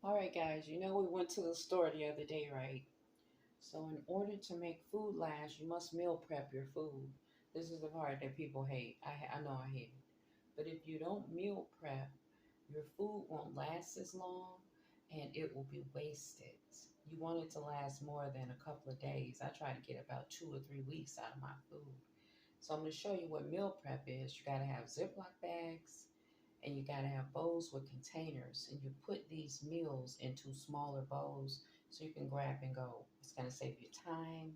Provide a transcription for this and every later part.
All right, guys, we went to the store the other day, right? So, in order to make food last, you must meal prep your food. This is the part that people hate. I know I hate it. But if you don't meal prep, your food won't last as long and it will be wasted. You want it to last more than a couple of days. I try to get about 2 or 3 weeks out of my food. So, I'm going to show you what meal prep is. You got to have Ziploc bags, and you got to have bowls with containers, and you put these meals into smaller bowls so you can grab and go. It's going to save you time,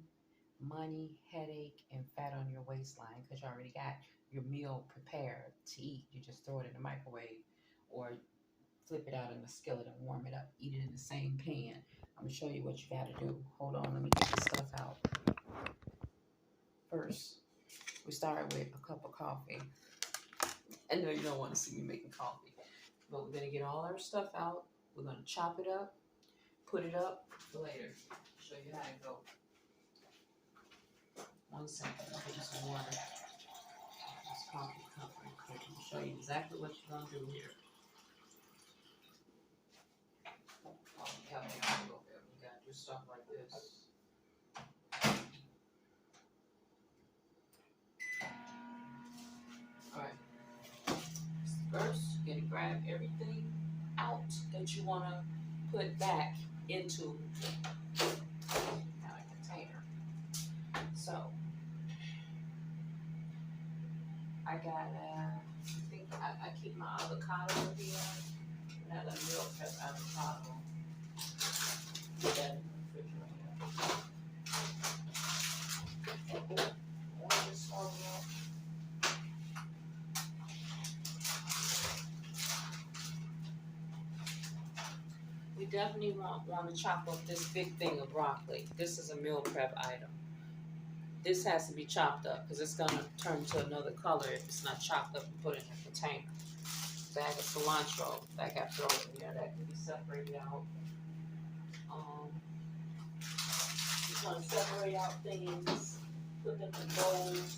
money, headache, and fat on your waistline because you already got your meal prepared to eat. You just throw it in the microwave or flip it out in the skillet and warm it up. Eat it in the same pan. I'm going to show you what you got to do. Hold on, let me get this stuff out. First, we start with a cup of coffee. I know you don't want to see me making coffee, but we're going to get all our stuff out. We're going to chop it up, put it up for later. Show you how to go. 1 second. I'll get some water. This coffee cup right quick. I'll show you exactly what you're going to do here. Oh, you have to go there. You got to do stuff like this. All right. First, you're going to grab everything out that you want to put back into a container. So, I got, I keep my avocado here. Another meal prep avocado. Put that in the refrigerator. Orange oil. We definitely want to chop up this big thing of broccoli. This is a meal prep item. This has to be chopped up because it's going to turn to another color if it's not chopped up and put in a container. Bag of cilantro that got thrown in there, that can be separated out. Just want to separate out things, put them in bowls.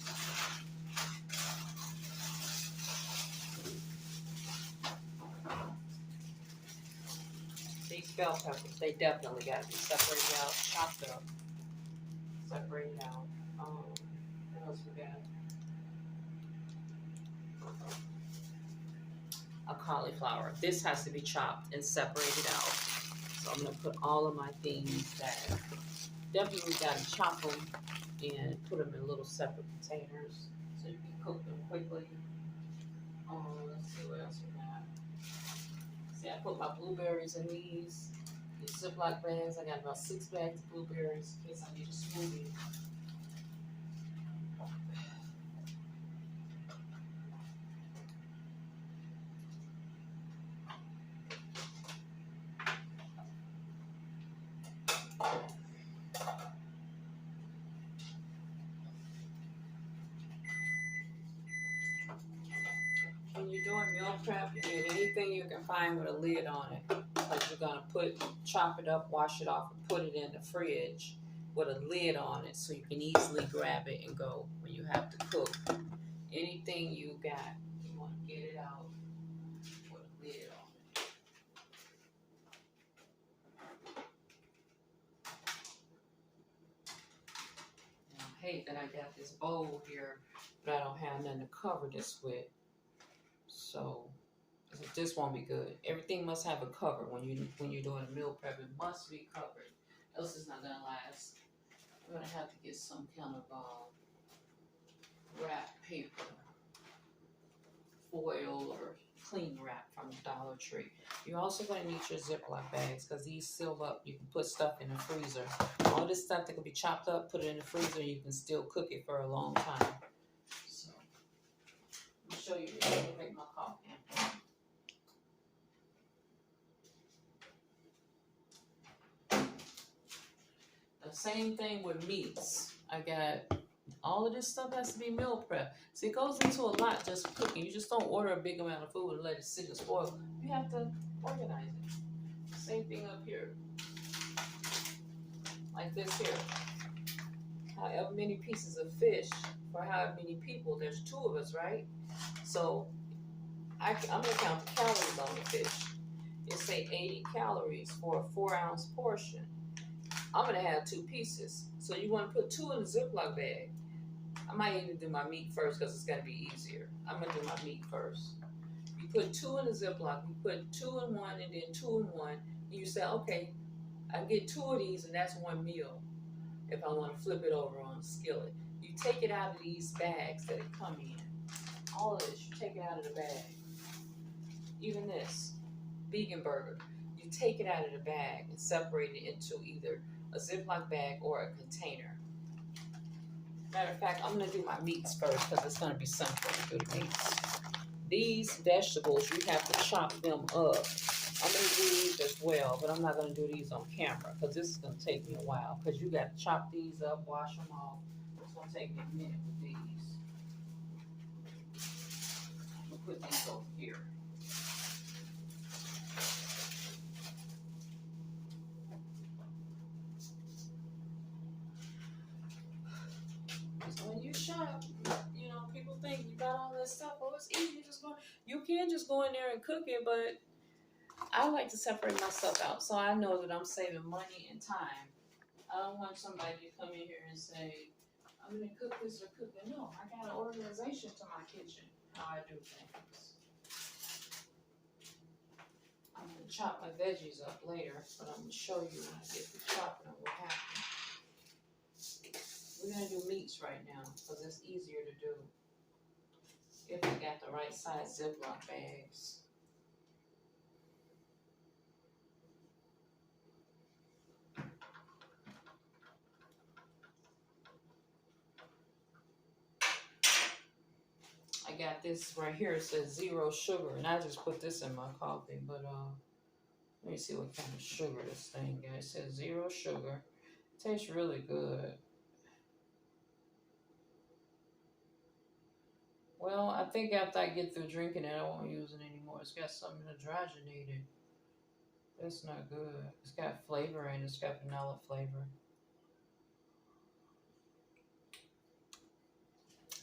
These bell peppers, they definitely got to be separated out, chopped up, separated out. What else we got? A cauliflower. This has to be chopped and separated out. So I'm going to put all of my things back. Definitely got to chop them and put them in little separate containers so you can cook them quickly. Let's see what else we got. See, I put my blueberries in these Ziploc bags. I got about 6 bags of blueberries in case I need a smoothie. When you're doing meal prep, you get anything you can find with a lid on it. Like you're gonna chop it up, wash it off, and put it in the fridge with a lid on it so you can easily grab it and go when you have to cook. Anything you got, you want to get it out with a lid on it. Now, I hate that I got this bowl here, but I don't have nothing to cover this with. So this won't be good. Everything must have a cover when you're doing a meal prep. It must be covered, else it's not gonna last. I'm gonna have to get some kind of wrap paper, foil, or cling wrap from Dollar Tree. You're also gonna need your Ziploc bags because these seal up. You can put stuff in the freezer. All this stuff that can be chopped up, put it in the freezer. You can still cook it for a long time. So let me show you how to make my coffee. The same thing with meats. I got all of this stuff has to be meal prep. See, it goes into a lot just cooking. You just don't order a big amount of food and let it sit and spoil. You have to organize it. Same thing up here. Like this here. However many pieces of fish for however many people. There's 2 of us, right? So I'm gonna count the calories on the fish. It's say 80 calories for a 4-ounce portion. I'm gonna have 2 pieces. So you want to put 2 in a Ziploc bag. I might even do my meat first because it's gonna be easier. I'm gonna do my meat first. You put 2 in a Ziploc. You put 2 in one and then 2 in one. And you say, okay, I get 2 of these and that's one meal. If I want to flip it over on a skillet, you take it out of these bags that it come in. All of this, you take it out of the bag. Even this vegan burger, you take it out of the bag and separate it into either a Ziploc bag or a container. Matter of fact, I'm going to do my meats first because it's going to be simpler to do the meats. These vegetables, you have to chop them up. I'm going to do these as well, but I'm not going to do these on camera because this is going to take me a while because you got to chop these up, wash them off. It's going to take me a minute with these. I'm going to put these over here. When you shop, you know, people think you got all this stuff. Oh, it's easy. You can just go in there and cook it, but I like to separate my stuff out so I know that I'm saving money and time. I don't want somebody to come in here and say, I'm going to cook this or cook that. No, I got an organization to my kitchen, how I do things. I'm going to chop my veggies up later, but I'm going to show you when I get to chopping them what happens. We're going to do meats right now because it's easier to do if you got the right size Ziploc bags. I got this right here. It says 0 sugar, and I just put this in my coffee. But let me see what kind of sugar this thing got. It says 0 sugar. It tastes really good. Well, I think after I get through drinking it, I won't use it anymore. It's got something hydrogenated. That's not good. It's got flavor in it. It's got vanilla flavor.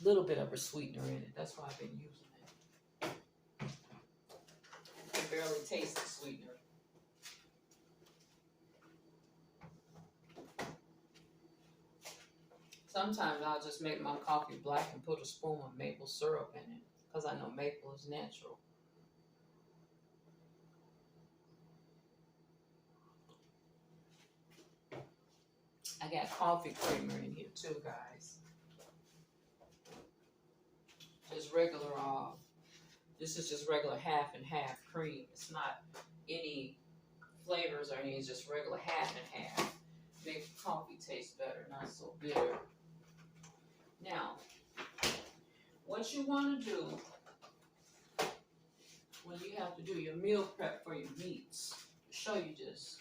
A little bit of a sweetener in it. That's why I've been using it. I can barely taste the sweetener. Sometimes I'll just make my coffee black and put a spoon of maple syrup in it because I know maple is natural. I got coffee creamer in here too, guys. Just regular, this is just regular half and half cream. It's not any flavors or anything, it's just regular half and half. Makes coffee taste better, not so bitter. Now, what you want to do when you have to do your meal prep for your meats, I'll show you this.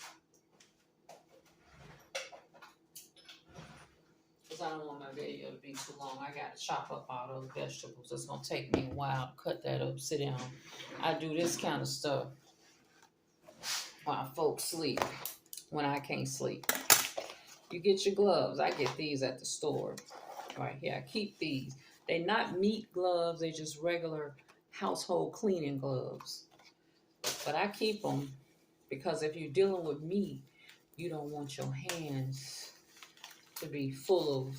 Because I don't want my video to be too long. I got to chop up all those vegetables. It's going to take me a while to cut that up. Sit down. I do this kind of stuff while folks sleep, when I can't sleep. You get your gloves. I get these at the store. Right here. I keep these. They're not meat gloves. They're just regular household cleaning gloves. But I keep them because if you're dealing with meat, you don't want your hands to be full of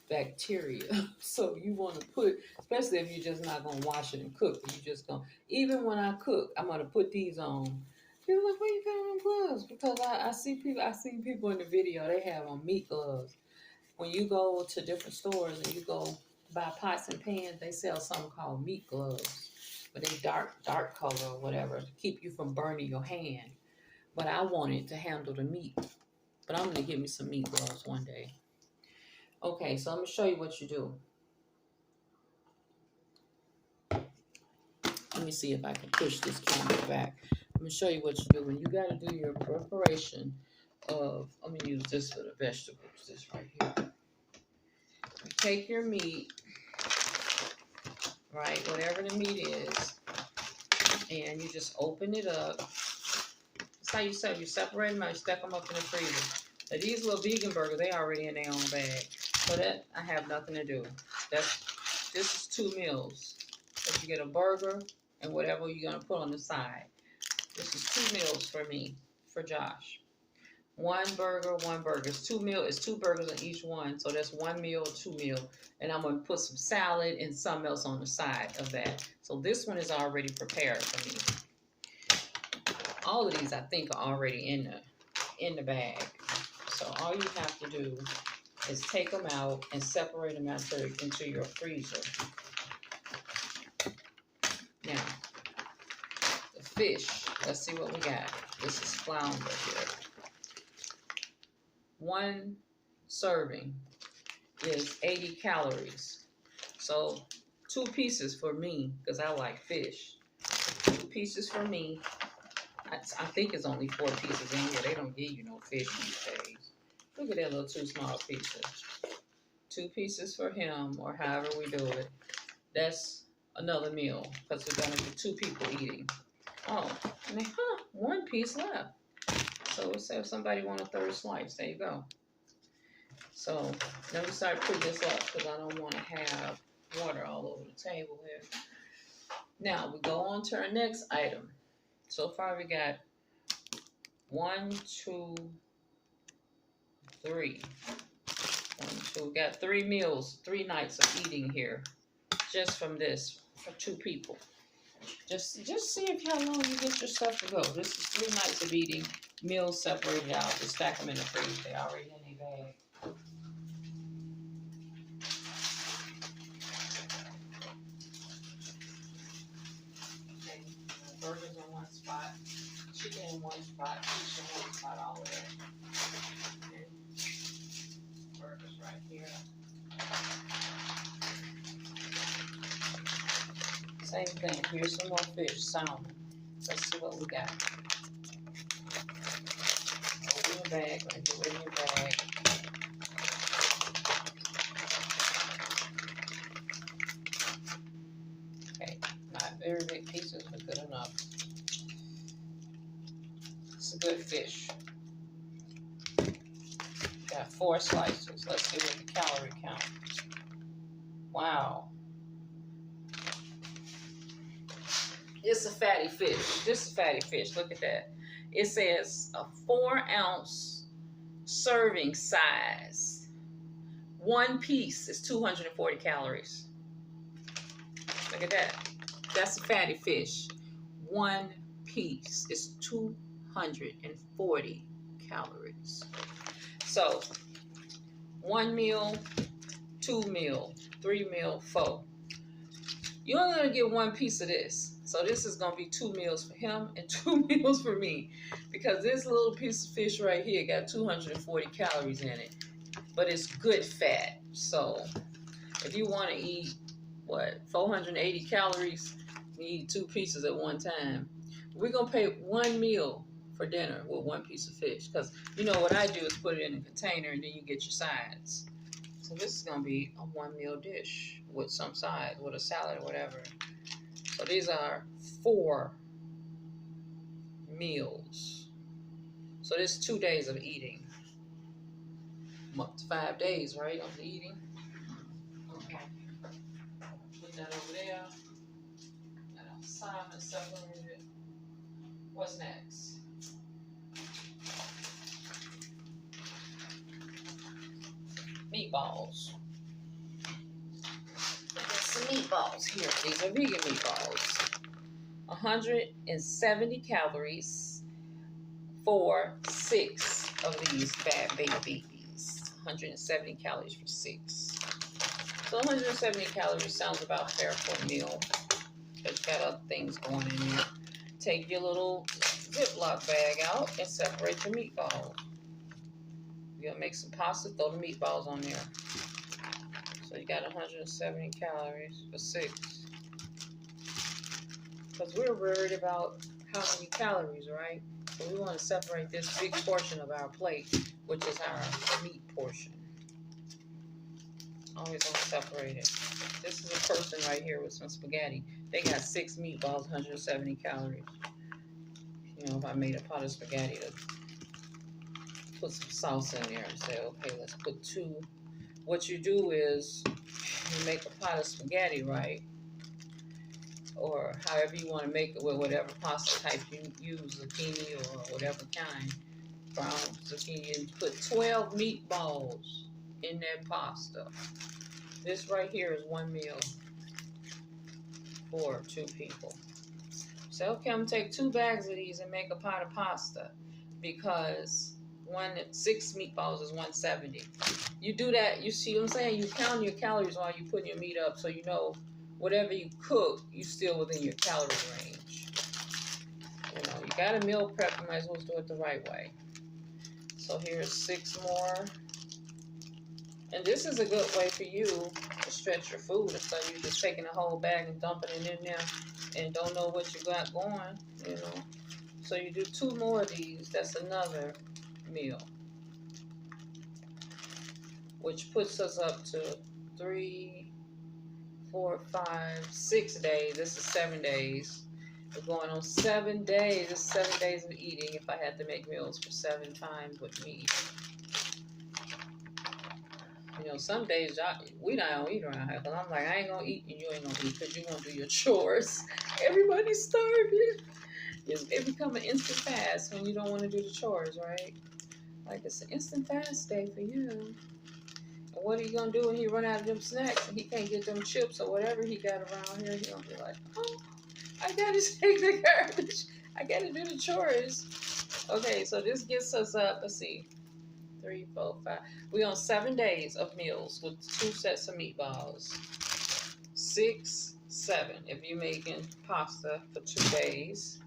bacteria. So you want to put, especially if you're just not going to wash it and cook, but you just going to, even when I cook, I'm going to put these on. People are like, where you got on gloves? Because I see people in the video, they have on meat gloves. When you go to different stores and you go buy pots and pans, they sell something called meat gloves. But they dark color or whatever to keep you from burning your hand. But I wanted to handle the meat. But I'm going to get me some meat gloves one day. Okay, so I'm going to show you what you do. Let me see if I can push this camera back. I'm going to show you what you do. When you got to do your preparation of, I'm going to use this for the vegetables, this right here. You take your meat, right, whatever the meat is, and you just open it up. That's how you set. You separate them out, you stack them up in the freezer. Now these little vegan burgers, they already in their own bag. So that I have nothing to do. This is 2 meals. If you get a burger and whatever you're gonna put on the side. This is 2 meals for me, for Josh. One burger, one burger. It's 2 meal. It's 2 burgers on each one, so that's 1 meal, 2 meal. And I'm gonna put some salad and something else on the side of that. So this one is already prepared for me. All of these I think are already in the bag. So all you have to do is take them out and separate them out into your freezer. Now, the fish. Let's see what we got. This is flounder here. 1 serving is 80 calories. So 2 pieces for me, because I like fish. 2 pieces for me. I think it's only 4 pieces in here. They don't give you no fish these days. Look at that little 2 small pieces. 2 pieces for him, or however we do it. That's another meal, because we're going to be 2 people eating. Oh, I mean, 1 piece left. So let's say if somebody want a 3rd slice, there you go. So let me start putting this up, because I don't want to have water all over the table here. Now we go on to our next item. So far we got 1, 2, 3. 1, 2. We got 3 meals, 3 nights of eating here, just from this for 2 people. Just see how long you get your stuff to go. This is 3 nights of eating, meals separated out. Just stack them in the fridge. They're already in their bag. Okay, burgers in one spot, chicken in one spot, fish in one spot, all of that. Okay. Burgers right here. Same thing. Here's some more fish, salmon. Let's see what we got. Open your bag. Let me get rid of your bag. Okay, not very big pieces, but good enough. It's a good fish. Got 4 slices. Let's see what the calorie count. Wow. It's a fatty fish. This is fatty fish. Look at that. It says a 4-ounce serving size. 1 piece is 240 calories. Look at that. That's a fatty fish. 1 piece is 240 calories. So 1 meal, 2 meal, 3 meal, 4. You're only going to get 1 piece of this. So this is going to be 2 meals for him and 2 meals for me. Because this little piece of fish right here got 240 calories in it. But it's good fat. So if you want to eat, 480 calories, you eat 2 pieces at one time. We're going to pay 1 meal for dinner with 1 piece of fish. Because you know what I do is put it in a container and then you get your sides. So this is going to be a 1 meal dish with some sides, with a salad or whatever. So these are 4 meals. So this is 2 days of eating. I'm up to 5 days, right, of eating. Okay. Put that over there. Got our salmon separated. What's next? Meatballs. Some meatballs here. These are vegan meatballs. 170 calories for 6 of these bad babies. 170 calories for 6. So 170 calories sounds about fair for a meal. Because you got other things going in there. Take your little Ziploc bag out and separate your meatballs. You're going to make some pasta, throw the meatballs on there. So you got 170 calories for 6. Because we're worried about how many calories, right? So we want to separate this big portion of our plate, which is our meat portion. Always want to separate it. This is a person right here with some spaghetti. They got 6 meatballs, 170 calories. You know, if I made a pot of spaghetti, to put some sauce in there and say, okay, let's put 2. What you do is you make a pot of spaghetti, right? or however you want to make it with whatever pasta type you use, zucchini or whatever kind, brown zucchini, and put 12 meatballs in that pasta. This right here is one meal for 2 people. So okay, I'm gonna take 2 bags of these and make a pot of pasta, because 6 meatballs is 170. You do that, you see what I'm saying? You count your calories while you putting your meat up, so you know whatever you cook, you still within your calorie range. You know, you gotta meal prep, you might as well do it the right way. So here's 6 more. And this is a good way for you to stretch your food instead of you just taking a whole bag and dumping it in there and don't know what you got going, you know. So you do 2 more of these, that's another meal, which puts us up to 3, 4, 5, 6 days. This is 7 days. We're going on 7 days. It's 7 days of eating if I had to make meals for 7 times with meat. You know, some days we not gonna eat around here, because I'm like, I ain't gonna eat and you ain't gonna eat because you gonna do your chores. Everybody's starving. It become an instant fast when you don't want to do the chores, right? Like, it's an instant fast day for you. And what are you gonna do when he run out of them snacks and he can't get them chips or whatever he got around here? He gonna be like, oh, I gotta take the garbage. I gotta do the chores. Okay, so this gets us up, let's see, 3, 4, 5. We on 7 days of meals with 2 sets of meatballs. 6, 7 if you're making pasta for 2 days.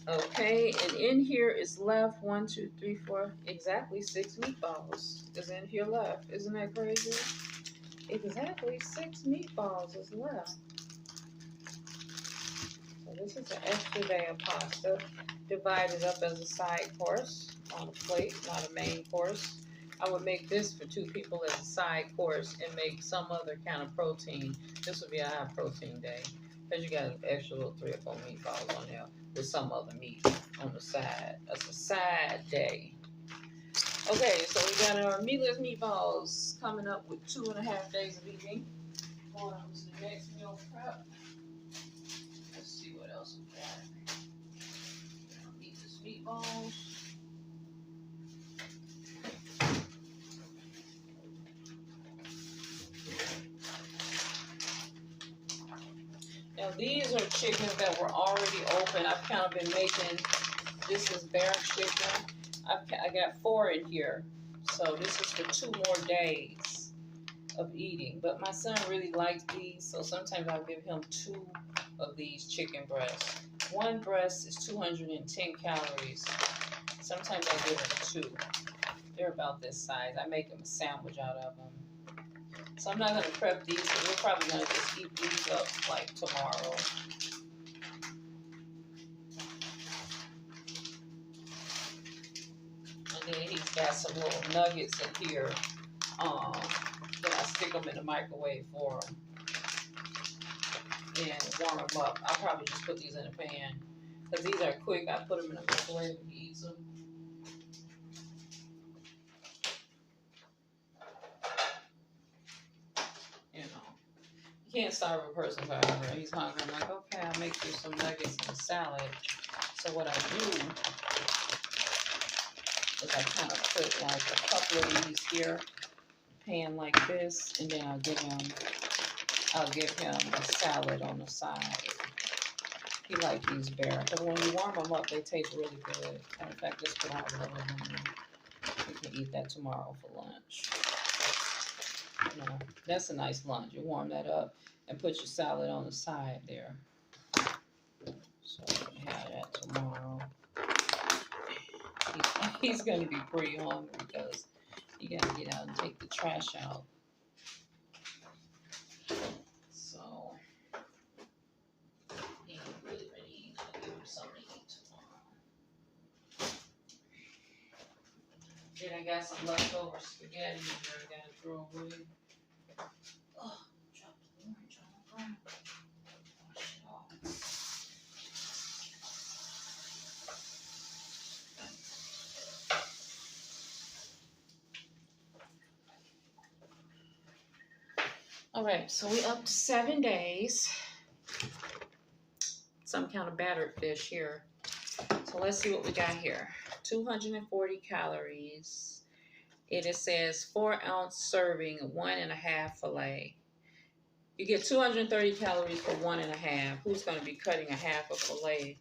Okay, and in here is left 1, 2, 3, 4, exactly 6 meatballs is in here left. Isn't that crazy? Exactly 6 meatballs is left. So this is an extra day of pasta, divided up as a side course on a plate, not a main course. I would make this for 2 people as a side course and make some other kind of protein. This would be a high protein day, because you got an extra little 3 or 4 meatballs on there with some other meat on the side. That's a side day. Okay, so we got our meatless meatballs coming up with 2.5 days of eating. Going on to the next meal prep. Let's see what else we got. Meatless meatballs. Now these are chickens that were already open. I've kind of been making, this is bear chicken. I got 4 in here. So this is for 2 more days of eating. But my son really likes these, so sometimes I'll give him 2 of these chicken breasts. 1 breast is 210 calories. Sometimes I give him 2. They're about this size. I make him a sandwich out of them. So I'm not going to prep these, because we're probably going to just eat these up like tomorrow. And then he's got some little nuggets in here. Then I stick them in the microwave for him and warm them up. I'll probably just put these in a pan, because these are quick. I put them in the microwave and he eats them. You know, you can't starve a person forever. He's hungry. I'm like, okay, I'll make you some nuggets and a salad. So what I do is I kind of put like a couple of these here, pan like this, and then I'll give him a salad on the side. He likes these bear, because when you warm them up, they taste really good. And in fact, just put on a little of them. You can eat that tomorrow for lunch. You know, that's a nice lunch. You warm that up and put your salad on the side there. So you can have that tomorrow. He's going to be pretty hungry, because you got to get out and take the trash out. So he really eat. I'll give him something to eat tomorrow. Then I got some leftover spaghetti in there I got to throw away. Oh, dropped the orange on the ground. Wash it off. All right, so we up to 7 days. some kind of battered fish here. So let's see what we got here. 240 calories. It says 4-ounce serving, 1.5 fillet. You get 230 calories for 1.5. Who's going to be cutting a half a fillet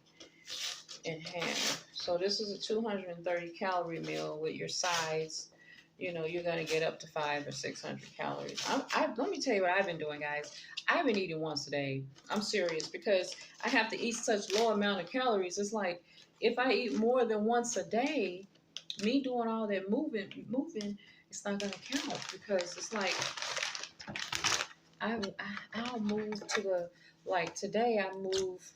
in half? So this is a 230 calorie meal with your sides. You know, you're going to get up to 500 or 600 calories. Let me tell you what I've been doing, guys. I've been eating once a day. I'm serious, because I have to eat such low amount of calories. It's like if I eat more than once a day, me doing all that moving, it's not going to count, because it's like I'll move to the, like today I move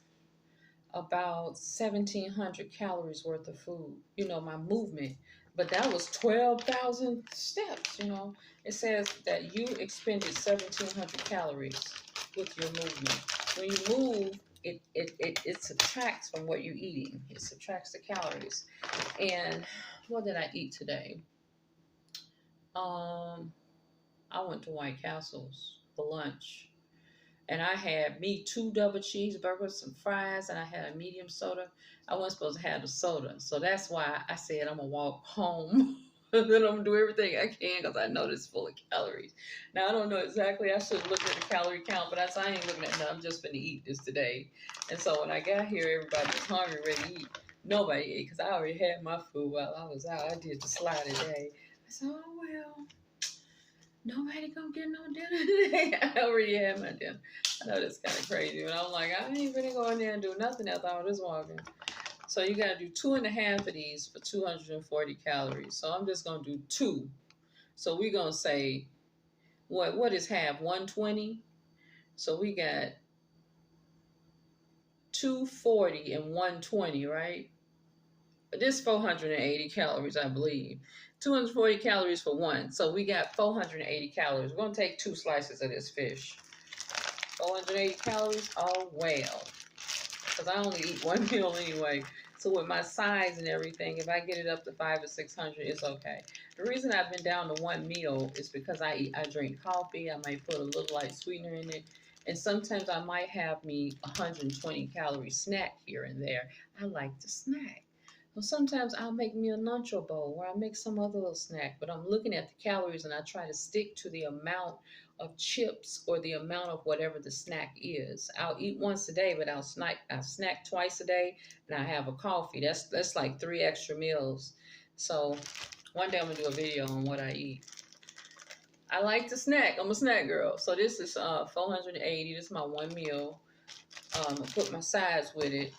about 1,700 calories worth of food, you know, my movement. But that was 12,000 steps, you know. It says that you expended 1,700 calories with your movement. When you move, it subtracts from what you're eating. It subtracts the calories. And what did I eat today? I went to White Castle's for lunch. And I had me 2 double cheeseburgers, some fries, and I had a medium soda. I wasn't supposed to have the soda. So that's why I said I'm going to walk home. And then I'm going to do everything I can, because I know it's full of calories. Now, I don't know exactly. I should look at the calorie count, but I ain't looking at nothing. I'm just going to eat this today. And so when I got here, everybody was hungry, ready to eat. Nobody ate, because I already had my food while I was out. I did the slide today. I said, oh, well. Nobody gonna get no dinner today. I already had my dinner. I know that's kind of crazy, but I'm like, I ain't gonna go in there and do nothing else. I was just walking. So you gotta do 2.5 of these for 240 calories. So I'm just gonna do 2. So we're gonna say, what is half? 120. So we got 240 and 120, right? This 480 calories, I believe. 240 calories for one. So we got 480 calories. We're going to take 2 slices of this fish. 480 calories? Oh, well. Because I only eat 1 meal anyway. So with my size and everything, if I get it up to 500 or 600, it's okay. The reason I've been down to 1 meal is because I drink coffee. I might put a little light sweetener in it. And sometimes I might have me 120 calorie snack here and there. I like to snack. So sometimes I'll make me a nacho bowl, or I'll make some other little snack, but I'm looking at the calories and I try to stick to the amount of chips or the amount of whatever the snack is. I'll eat once a day, but I'll snack twice a day, and I have a coffee. That's like 3 extra meals. So one day I'm gonna do a video on what I eat. I like to snack. I'm a snack girl. So this is 480. This is my 1 meal. I put my sides with it.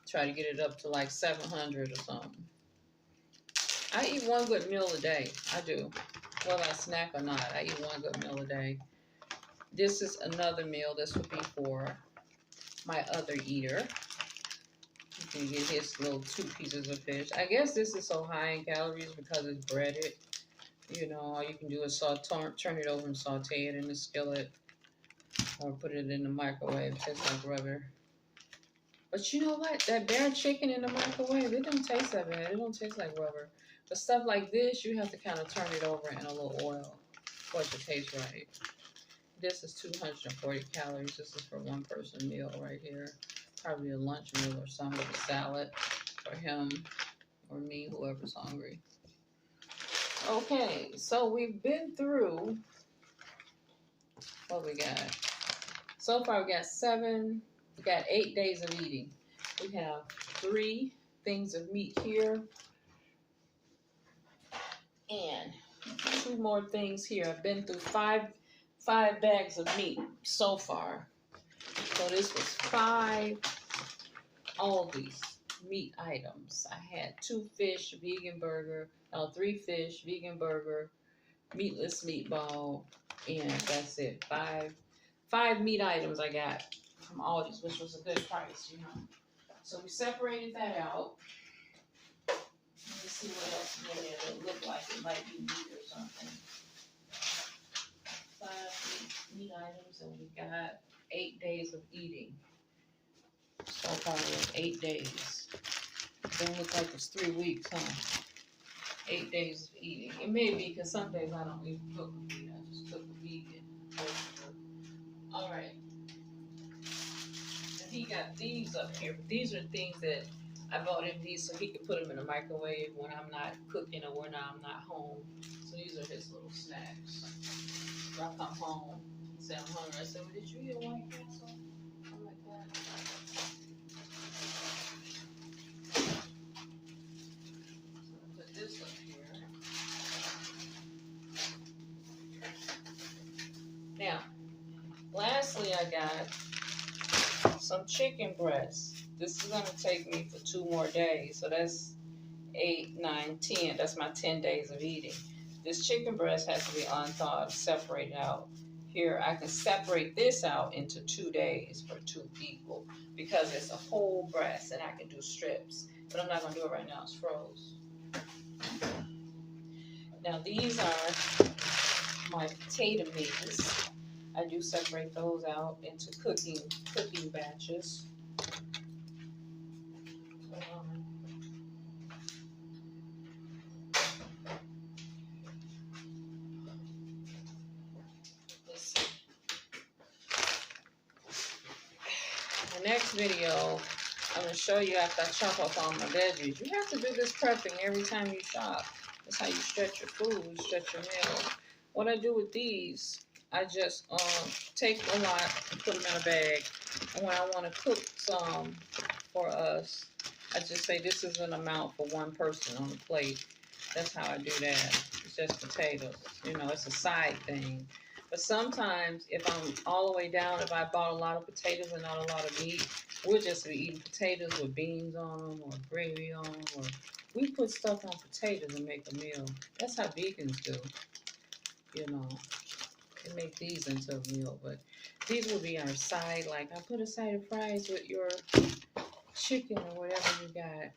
Try to get it up to like 700 or something. I eat 1 good meal a day. I do. Whether I snack or not, I eat 1 good meal a day. This is another meal. This would be for my other eater. You can get his little 2 pieces of fish. I guess this is so high in calories because it's breaded. You know, all you can do is turn it over and saute it in the skillet, or put it in the microwave. It tastes like rubber. But you know what? That bare chicken in the microwave, it don't taste that bad. It don't taste like rubber. But stuff like this, you have to kind of turn it over in a little oil for it to taste right. This is 240 calories. This is for 1 person meal right here. Probably a lunch meal or something with a salad for him or me, whoever's hungry. Okay, so we've been through what we got. So far we got 8 days of eating. We have 3 things of meat here and 2 more things here. I've been through 5 bags of meat so far. So this was 5 all these meat items. I had 2 fish, vegan burger, 3 fish, vegan burger, meatless meatball, and that's it. 5 meat items I got from Aldi's, which was a good price, you know. So we separated that out. Let me see what else in there that look like it might be meat or something. 5 meat items, and we got 8 days of eating. So far, we have 8 days. Don't look like it's 3 weeks, huh? 8 days of eating. It may be because some days I don't even cook meat. I just cook vegan. All right. And he got these up here. But these are things that I bought him these so he could put them in the microwave when I'm not cooking or when I'm not home. So these are his little snacks. When I come home, he said, I'm hungry. I said, well, did you eat a White Castle? I'm like that. So I put this up here. Now, lastly, I got some chicken breasts. This is going to take me for 2 more days. So that's 8, 9, 10. That's my 10 days of eating. This chicken breast has to be unthawed, separated out. Here, I can separate this out into 2 days for 2 people because it's a whole breast and I can do strips. But I'm not going to do it right now. It's froze. Now, these are my potato mix. I do separate those out into cooking batches. Let's see. The next video, I'm going to show you after I chop up all my veggies. You have to do this prepping every time you chop. That's how you stretch your food, you stretch your meal. What I do with these, I just take a lot and put them in a bag. And when I want to cook some for us, I just say this is an amount for one person on the plate. That's how I do that. It's just potatoes. You know, it's a side thing. But sometimes, if I'm all the way down, if I bought a lot of potatoes and not a lot of meat, we'll just be eating potatoes with beans on them or gravy on them. Or we put stuff on potatoes and make a meal. That's how vegans do. You know, they make these into a meal. But these will be our side. Like, I put a side of fries with your chicken or whatever you got.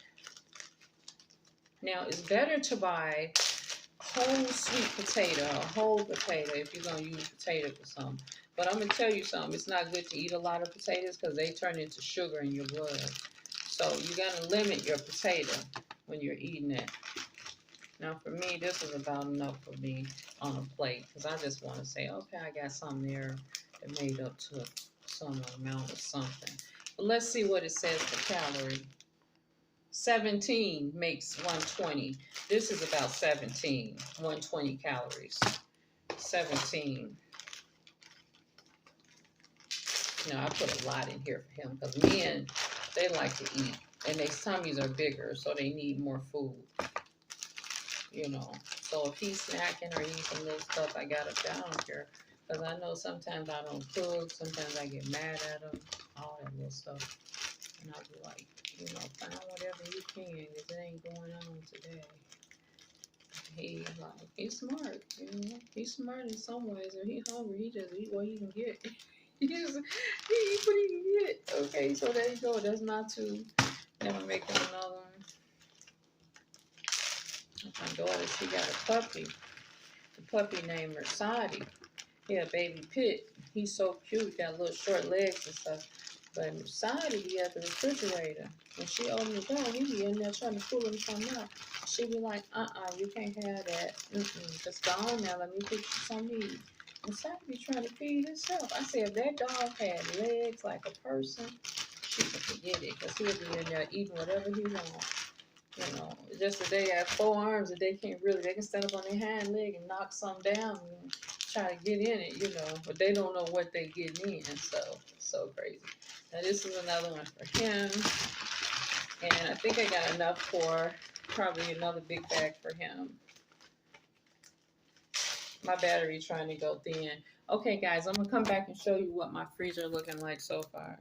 Now, it's better to buy whole sweet potato, a whole potato, if you're going to use potato for something. But I'm going to tell you something. It's not good to eat a lot of potatoes because they turn into sugar in your blood. So you got to limit your potato when you're eating it. Now, for me, this is about enough for me on a plate because I just want to say, okay, I got something there that made up to some amount of something. But let's see what it says for calorie. 17 makes 120. This is about 17, 120 calories. 17. Now, I put a lot in here for him because men, they like to eat. And their tummies are bigger, so they need more food. You know. So if he's snacking or eating some little stuff, I got it down here. Because I know sometimes I don't cook. Sometimes I get mad at him. All that little stuff. And I'll be like, you know, find whatever you can because it ain't going on today. He's smart, you know. He's smart in some ways. If he's hungry, he just eat what he can get. he eat what he can get. Okay, so there you go. That's not too. Never make him another one. My daughter, she got a puppy. The puppy named Mercedes. Yeah, baby Pit. He's so cute. Got little short legs and stuff. But Mercedes be at the refrigerator. When she open the door, he be in there trying to pull him something out. She be like, you can't have that. Just go on now. Let me put you some meat. Mercedes be trying to feed himself. I said, if that dog had legs like a person, she could forget it. Because he'll be in there eating whatever he wants. You know, just that they have 4 arms that they can stand up on their hind leg and knock some down and try to get in it, you know, but they don't know what they getting in, so crazy. Now this is another one for him, and I think I got enough for probably another big bag for him. My battery trying to go thin. Okay guys, I'm gonna come back and show you what my freezer looking like so far.